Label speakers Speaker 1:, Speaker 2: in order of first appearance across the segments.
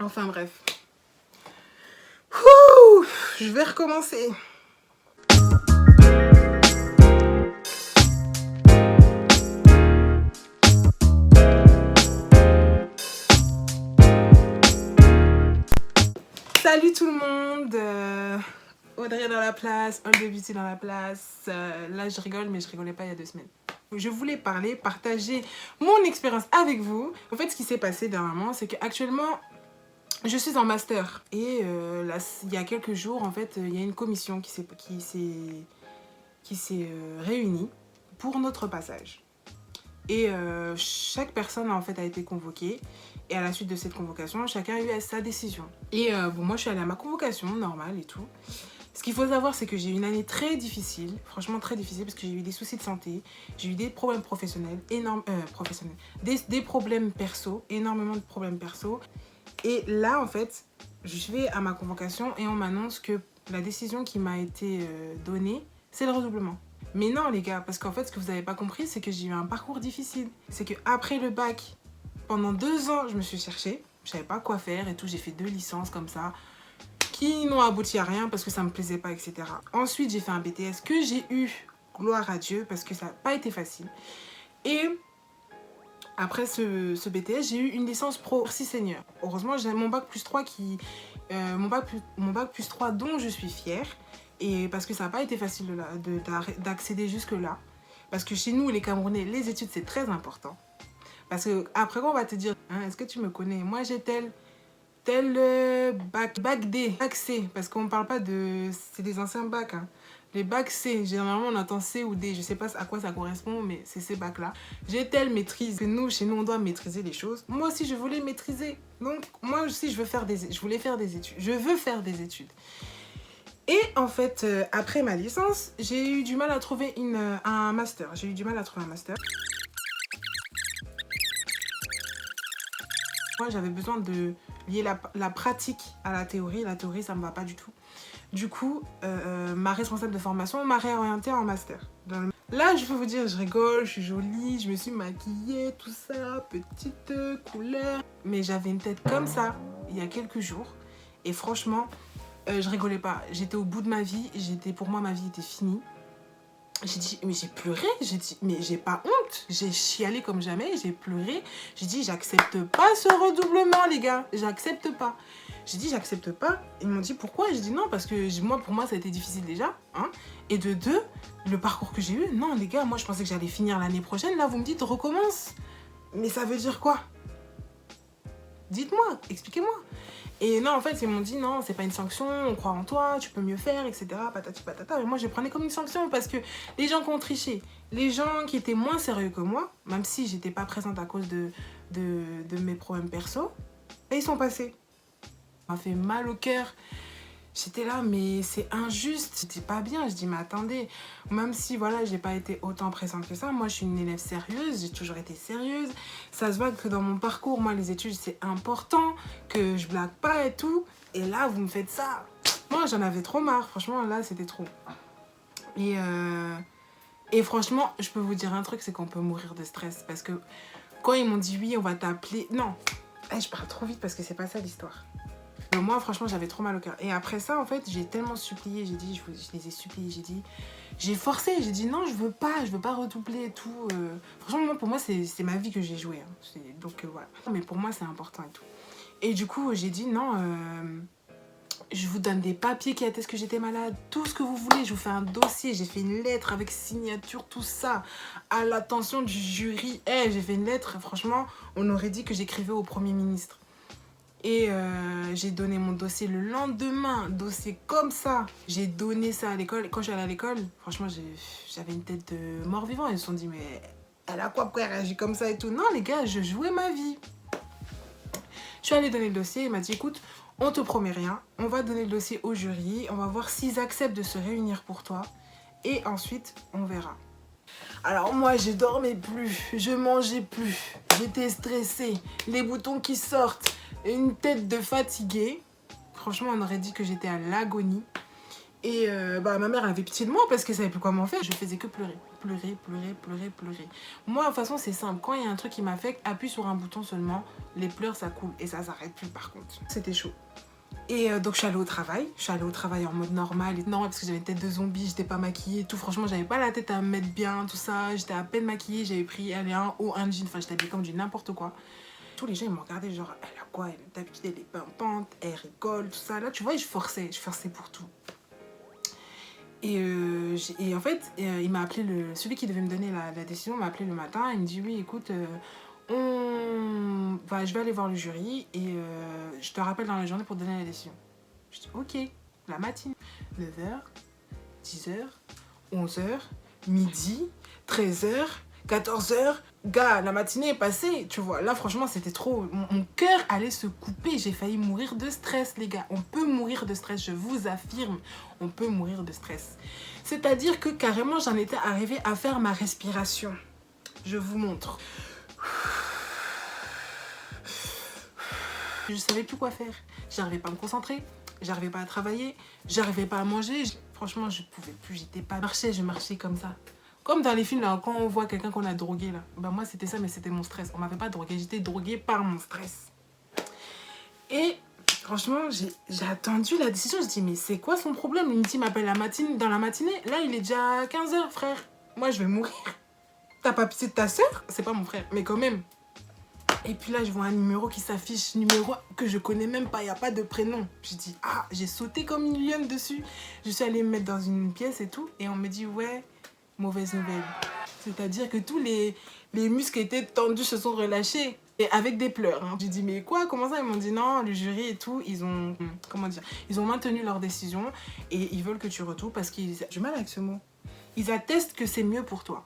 Speaker 1: Enfin bref. Ouh, je vais recommencer. Salut tout le monde, Audrey dans la place, All the Beauty dans la place. Là je rigole mais je rigolais pas il y a 2 semaines. Je voulais partager mon expérience avec vous. En fait ce qui s'est passé dernièrement c'est qu'actuellement je suis en master. Et là, il y a quelques jours en fait il y a une commission qui s'est réunie pour notre passage. Et chaque personne en fait a été convoquée. Et à la suite de cette convocation, chacun a eu sa décision. Et bon, moi je suis allée à ma convocation, normale et tout. Ce qu'il faut savoir, c'est que j'ai eu une année très difficile, franchement très difficile, parce que j'ai eu des soucis de santé, j'ai eu des problèmes professionnels, des problèmes perso, énormément de problèmes perso. Et là, en fait, je vais à ma convocation et on m'annonce que la décision qui m'a été donnée, c'est le redoublement. Mais non les gars, parce qu'en fait ce que vous n'avez pas compris c'est que j'ai eu un parcours difficile. C'est qu'après le bac, pendant 2 ans je me suis cherchée, je savais pas quoi faire et tout, j'ai fait 2 licences comme ça qui n'ont abouti à rien parce que ça me plaisait pas, etc. Ensuite j'ai fait un BTS que j'ai eu, gloire à Dieu, parce que ça n'a pas été facile. Et après ce BTS j'ai eu une licence pro Merci Seigneur. Heureusement j'ai mon bac plus 3 mon bac plus 3 dont je suis fière. Et parce que ça n'a pas été facile d'accéder jusque-là. Parce que chez nous, les Camerounais, les études, c'est très important. Parce que après on va te dire, hein, est-ce que tu me connais? Moi, j'ai tel bac D, bac C. Parce qu'on ne parle pas de... C'est des anciens bacs. Hein. Les bacs C, généralement, on entend C ou D. Je ne sais pas à quoi ça correspond, mais c'est ces bacs-là. J'ai telle maîtrise que nous, chez nous, on doit maîtriser les choses. Moi aussi, je voulais maîtriser. Donc, moi aussi, je voulais faire des études. Je veux faire des études. Et en fait, après ma licence, j'ai eu du mal à trouver un master. Moi, j'avais besoin de lier la pratique à la théorie. La théorie, ça me va pas du tout. Du coup, ma responsable de formation m'a réorientée en master. Là, je peux vous dire, je rigole, je suis jolie, je me suis maquillée, tout ça, petite couleur. Mais j'avais une tête comme ça, il y a quelques jours. Et franchement... je rigolais pas, j'étais au bout de ma vie, pour moi ma vie était finie. J'ai dit, mais j'ai pleuré, j'ai dit, mais j'ai pas honte, j'ai chialé comme jamais, j'ai pleuré. J'ai dit, j'accepte pas ce redoublement les gars, j'accepte pas. J'ai dit, j'accepte pas. Ils m'ont dit, pourquoi? J'ai dit, non, parce que pour moi ça a été difficile déjà. Hein. Et de 2, le parcours que j'ai eu, non les gars, moi je pensais que j'allais finir l'année prochaine, là vous me dites, recommence. Mais ça veut dire quoi? Dites-moi, expliquez-moi. Et non, en fait, ils m'ont dit non, c'est pas une sanction, on croit en toi, tu peux mieux faire, etc. Patati patata. Et moi, je prenais comme une sanction parce que les gens qui ont triché, les gens qui étaient moins sérieux que moi, même si j'étais pas présente à cause de mes problèmes perso, et ils sont passés. Ça m'a fait mal au cœur. J'étais là, mais c'est injuste, c'était pas bien. Je dis, mais attendez, même si voilà, j'ai pas été autant présente que ça, moi je suis une élève sérieuse, j'ai toujours été sérieuse. Ça se voit que dans mon parcours, moi les études c'est important, que je blague pas et tout. Et là, vous me faites ça. Moi j'en avais trop marre, franchement là c'était trop. Et franchement, je peux vous dire un truc, c'est qu'on peut mourir de stress. Parce que quand ils m'ont dit oui, on va t'appeler. Non, je parle trop vite parce que c'est pas ça l'histoire. Moi, franchement, j'avais trop mal au cœur. Et après ça, en fait, j'ai tellement supplié, je les ai suppliés, j'ai forcé, j'ai dit non, je veux pas redoubler et tout. Franchement, pour moi, c'est ma vie que j'ai jouée. Hein. Donc, voilà. Mais pour moi, c'est important et tout. Et du coup, j'ai dit non, je vous donne des papiers qui attestent que j'étais malade, tout ce que vous voulez, je vous fais un dossier, j'ai fait une lettre avec signature, tout ça, à l'attention du jury. J'ai fait une lettre, franchement, on aurait dit que j'écrivais au Premier ministre. Et j'ai donné mon dossier le lendemain, dossier comme ça. J'ai donné ça à l'école. Quand je suis allée à l'école, franchement, j'avais une tête de mort-vivant. Ils se sont dit, mais elle a quoi, pourquoi elle réagit comme ça et tout? Non, les gars, je jouais ma vie. Je suis allée donner le dossier. Il m'a dit, écoute, on te promet rien. On va donner le dossier au jury. On va voir s'ils acceptent de se réunir pour toi. Et ensuite, on verra. Alors moi, je dormais plus, je mangeais plus, j'étais stressée, les boutons qui sortent, une tête de fatiguée. Franchement, on aurait dit que j'étais à l'agonie. Et bah, ma mère avait pitié de moi parce qu'elle savait plus comment faire. Je faisais que pleurer. Pleurer, pleurer, pleurer, pleurer. Moi, de toute façon, c'est simple. Quand il y a un truc qui m'affecte, appuie sur un bouton seulement. Les pleurs, ça coule. Et ça s'arrête plus, par contre. C'était chaud. Et donc, je suis allée au travail. Je suis allée au travail en mode normal. Et normal parce que j'avais une tête de zombie. J'étais pas maquillée et tout. Franchement, j'avais pas la tête à me mettre bien, tout ça. J'étais à peine maquillée. J'avais pris un haut, un jean. Enfin, j'étais habillée comme du n'importe quoi. Tous les gens, ils me regardaient genre, elle a quoi? D'habitude, elle est pimpante. Elle rigole, tout ça. Là, tu vois, je forçais. Je forçais pour tout. Et en fait, il m'a appelé, celui qui devait me donner la décision m'a appelé le matin. Il me dit, oui, écoute, je vais aller voir le jury et je te rappelle dans la journée pour te donner la décision. Je dis, ok, la matinée, 9h, 10h, 11h, midi, 13h, 14h. Gars, la matinée est passée, tu vois. Là, franchement, c'était trop. Mon cœur allait se couper. J'ai failli mourir de stress, les gars. On peut mourir de stress, je vous affirme. On peut mourir de stress. C'est-à-dire que carrément, j'en étais arrivée à faire ma respiration. Je vous montre. Je savais plus quoi faire. J'arrivais pas à me concentrer. J'arrivais pas à travailler. J'arrivais pas à manger. Franchement, je pouvais plus. J'étais pas... Je marchais comme ça. Comme dans les films, là, quand on voit quelqu'un qu'on a drogué, là. Ben moi, c'était ça, mais c'était mon stress. On m'avait pas drogué. J'étais droguée par mon stress. Et franchement, j'ai attendu la décision. Je dis, mais c'est quoi son problème? Il me dit, m'appelle dans la matinée. Là, il est déjà 15h, frère. Moi, je vais mourir. T'as pas pitié de ta soeur? C'est pas mon frère, mais quand même. Et puis là, je vois un numéro qui s'affiche, numéro que je connais même pas, il n'y a pas de prénom. Je dis, ah, j'ai sauté comme une lionne dessus. Je suis allée me mettre dans une pièce et tout. Et on me dit, ouais, mauvaise nouvelle. C'est-à-dire que tous les muscles étaient tendus, se sont relâchés. Et avec des pleurs. Hein. J'ai dit, mais quoi? Comment ça? Ils m'ont dit, non, le jury et tout, ils ont... Comment dire? Ils ont maintenu leur décision et ils veulent que tu retournes parce qu'ils... J'ai du mal avec ce mot. Ils attestent que c'est mieux pour toi.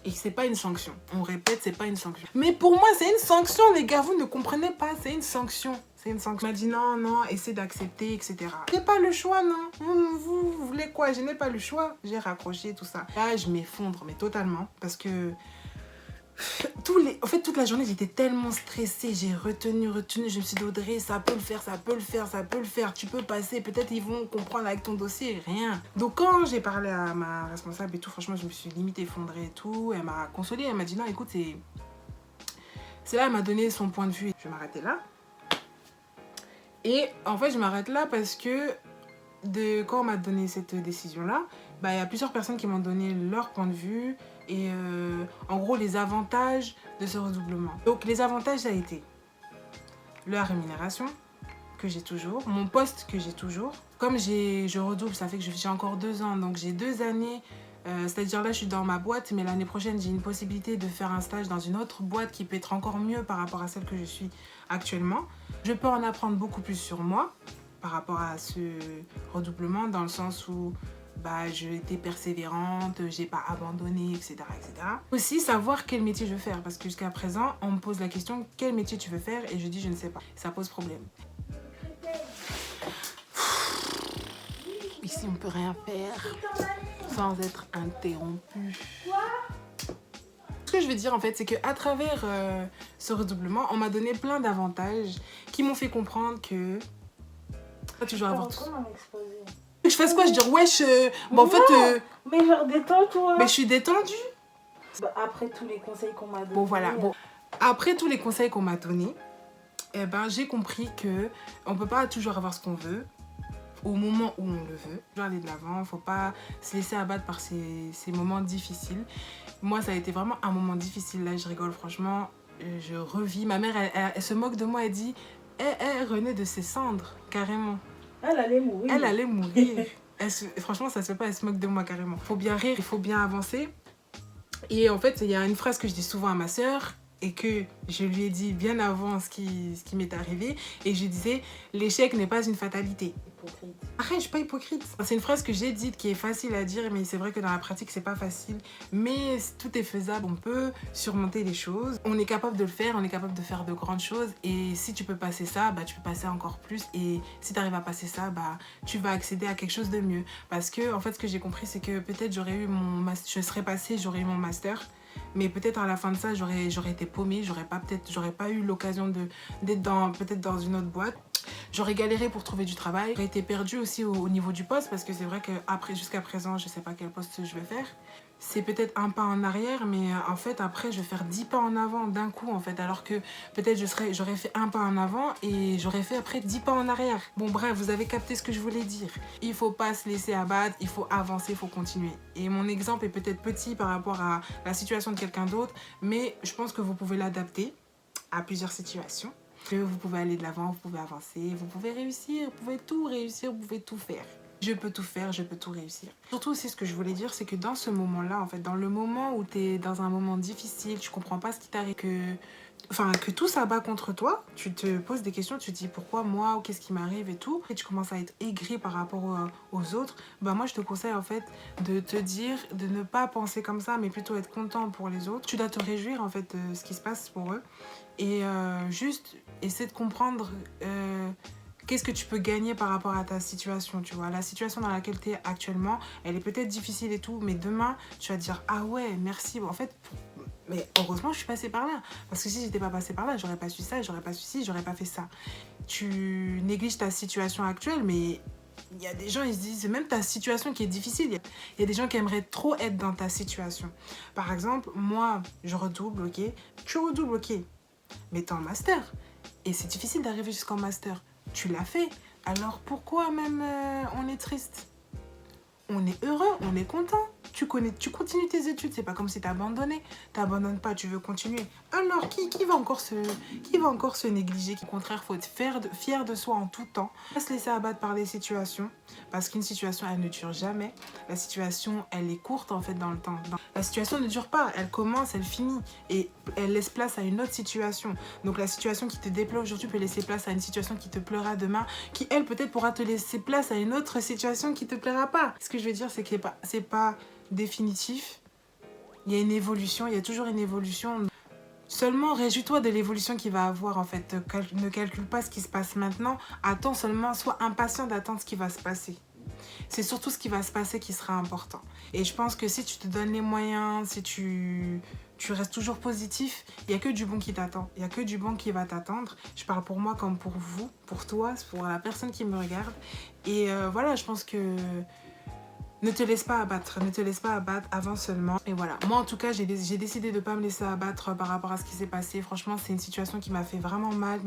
Speaker 1: Et c'est pas une sanction. On répète, c'est pas une sanction. Mais pour moi, c'est une sanction, les gars. Vous ne comprenez pas, c'est une sanction. C'est une sanction. Il m'a dit non, non, essaie d'accepter, etc. J'ai pas le choix, non. Vous voulez quoi? Je n'ai pas le choix. J'ai raccroché, tout ça. Là, je m'effondre, mais totalement. Parce que... En fait, toute la journée, j'étais tellement stressée. J'ai retenu. Je me suis dit, Audrey, ça peut le faire, ça peut le faire, ça peut le faire. Tu peux passer. Peut-être ils vont comprendre avec ton dossier. Rien. Donc, quand j'ai parlé à ma responsable et tout, franchement, je me suis limite effondrée et tout. Elle m'a consolée. Elle m'a dit, non, écoute, c'est là, elle m'a donné son point de vue. Je vais m'arrêter là. Et en fait, je m'arrête là parce que quand on m'a donné cette décision-là, bah, y a plusieurs personnes qui m'ont donné leur point de vue. Et en gros, les avantages de ce redoublement. Donc, les avantages, ça a été la rémunération que j'ai toujours, mon poste que j'ai toujours. Comme je redouble, ça fait que j'ai encore 2 ans, donc j'ai 2 années. C'est-à-dire là, je suis dans ma boîte, mais l'année prochaine, j'ai une possibilité de faire un stage dans une autre boîte qui peut être encore mieux par rapport à celle que je suis actuellement. Je peux en apprendre beaucoup plus sur moi par rapport à ce redoublement, dans le sens où... Bah, j'étais persévérante, j'ai pas abandonné, etc., etc. Aussi, savoir quel métier je veux faire. Parce que jusqu'à présent, on me pose la question, quel métier tu veux faire? Et je dis, je ne sais pas. Ça pose problème. Ici, on peut rien faire sans être interrompu. Ce que je veux dire, en fait, c'est qu'à travers ce redoublement, on m'a donné plein d'avantages qui m'ont fait comprendre que... Pas toujours avoir tout. Je fasse quoi? Je dis wesh, bah en fait...
Speaker 2: Mais genre détends-toi.
Speaker 1: Mais je suis détendue.
Speaker 2: Bah, après tous les conseils qu'on m'a donnés.
Speaker 1: Bon voilà, bon. Après tous les conseils qu'on m'a donnés, eh ben, j'ai compris que on peut pas toujours avoir ce qu'on veut au moment où on le veut. Il faut aller de l'avant, faut pas se laisser abattre par ces moments difficiles. Moi, ça a été vraiment un moment difficile. Là, je rigole, franchement, je revis. Ma mère, elle se moque de moi, elle dit, elle renaît de ses cendres, carrément.
Speaker 2: Elle allait mourir.
Speaker 1: Elle allait mourir. Franchement, ça se fait pas, elle se moque de moi carrément. Il faut bien rire, il faut bien avancer. Et en fait, il y a une phrase que je dis souvent à ma sœur et que je lui ai dit bien avant ce qui m'est arrivé. Et je disais, l'échec n'est pas une fatalité.
Speaker 2: Hypocrite.
Speaker 1: Arrête, je suis pas hypocrite. C'est une phrase que j'ai dite qui est facile à dire, mais c'est vrai que dans la pratique, c'est pas facile. Mais tout est faisable, on peut surmonter les choses. On est capable de le faire, on est capable de faire de grandes choses. Et si tu peux passer ça, bah, tu peux passer encore plus. Et si tu arrives à passer ça, bah, tu vas accéder à quelque chose de mieux. Parce que, en fait, ce que j'ai compris, c'est que peut-être je serais passée, j'aurais eu mon master. Mais peut-être à la fin de ça, j'aurais été paumée, j'aurais pas eu l'occasion d'être peut-être dans une autre boîte. j'aurais galéré pour trouver du travail. J'aurais été perdue aussi au niveau du poste parce que c'est vrai que jusqu'à présent, je sais pas quel poste je vais faire. C'est peut-être un pas en arrière, mais en fait, après, je vais faire 10 pas en avant d'un coup, en fait. Alors que peut-être j'aurais fait un pas en avant et j'aurais fait après 10 pas en arrière. Bon, bref, vous avez capté ce que je voulais dire. Il faut pas se laisser abattre, il faut avancer, il faut continuer. Et mon exemple est peut-être petit par rapport à la situation de quelqu'un d'autre, mais je pense que vous pouvez l'adapter à plusieurs situations. Que vous pouvez aller de l'avant, vous pouvez avancer, vous pouvez réussir, vous pouvez tout réussir, vous pouvez tout faire. Je peux tout faire, je peux tout réussir. Surtout aussi, ce que je voulais dire, c'est que dans ce moment-là, en fait, dans le moment où tu es dans un moment difficile, tu comprends pas ce qui t'arrive, que tout s'abat contre toi, tu te poses des questions, tu te dis pourquoi moi, ou qu'est-ce qui m'arrive et tout, et tu commences à être aigri par rapport aux autres, bah moi je te conseille en fait de te dire, de ne pas penser comme ça, mais plutôt être content pour les autres. Tu dois te réjouir en fait de ce qui se passe pour eux, et juste essayer de comprendre qu'est-ce que tu peux gagner par rapport à ta situation, tu vois. La situation dans laquelle tu es actuellement, elle est peut-être difficile et tout, mais demain, tu vas te dire, ah ouais, merci. Bon, en fait, mais heureusement, je suis passée par là. Parce que si j'étais pas passée par là, j'aurais pas su ça, j'aurais pas su ci, j'aurais pas fait ça. Tu négliges ta situation actuelle, mais il y a des gens, ils se disent, c'est même ta situation qui est difficile. Il y a des gens qui aimeraient trop être dans ta situation. Par exemple, moi, je redouble, ok. Tu redoubles, ok. Mais t'es en master. Et c'est difficile d'arriver jusqu'en master. Tu l'as fait. Alors pourquoi même on est triste? On est heureux, on est content. Tu continues tes études, c'est pas comme si t'abandonnais. T'abandonnes pas, tu veux continuer. Alors qui va encore se négliger? Au contraire, faut être fier de soi en tout temps. Pas se laisser abattre par les situations, parce qu'une situation, elle ne dure jamais. La situation, elle est courte en fait dans le temps. La situation ne dure pas, elle commence, elle finit et elle laisse place à une autre situation. Donc la situation qui te déplaît aujourd'hui peut laisser place à une situation qui te plaira demain, qui elle peut-être pourra te laisser place à une autre situation qui te plaira pas. Ce que je veux dire, c'est que c'est pas définitif. Il y a une évolution, il y a toujours une évolution. Seulement réjouis-toi de l'évolution qu'il va avoir en fait. Ne calcule pas ce qui se passe maintenant. Attends seulement, sois impatient d'attendre ce qui va se passer. C'est surtout ce qui va se passer qui sera important. Et je pense que si tu te donnes les moyens, si tu restes toujours positif, il n'y a que du bon qui t'attend. Il n'y a que du bon qui va t'attendre. Je parle pour moi comme pour vous, pour toi, pour la personne qui me regarde. Et voilà, je pense que ne te laisse pas abattre, avance seulement. Et voilà, moi en tout cas, j'ai décidé de ne pas me laisser abattre par rapport à ce qui s'est passé. Franchement, c'est une situation qui m'a fait vraiment mal,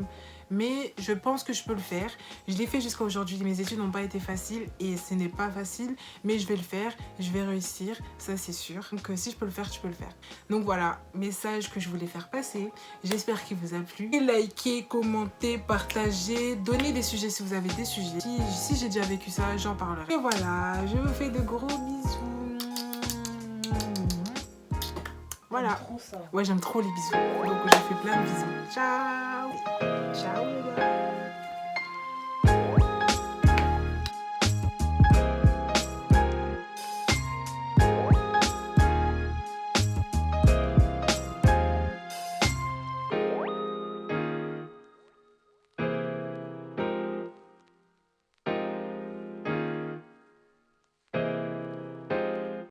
Speaker 1: mais je pense que je peux le faire. Je l'ai fait jusqu'à aujourd'hui, mes études n'ont pas été faciles et ce n'est pas facile, mais je vais le faire, je vais réussir, ça c'est sûr. Donc si je peux le faire, tu peux le faire. Donc voilà, message que je voulais faire passer. J'espère qu'il vous a plu. Et likez, commentez, partagez, donnez des sujets si vous avez des sujets. Si j'ai déjà vécu ça, j'en parlerai. Et voilà, je vous fais de gros bisous. Voilà. Ouais, j'aime trop les bisous. Donc je fais plein de bisous. Ciao. Ciao.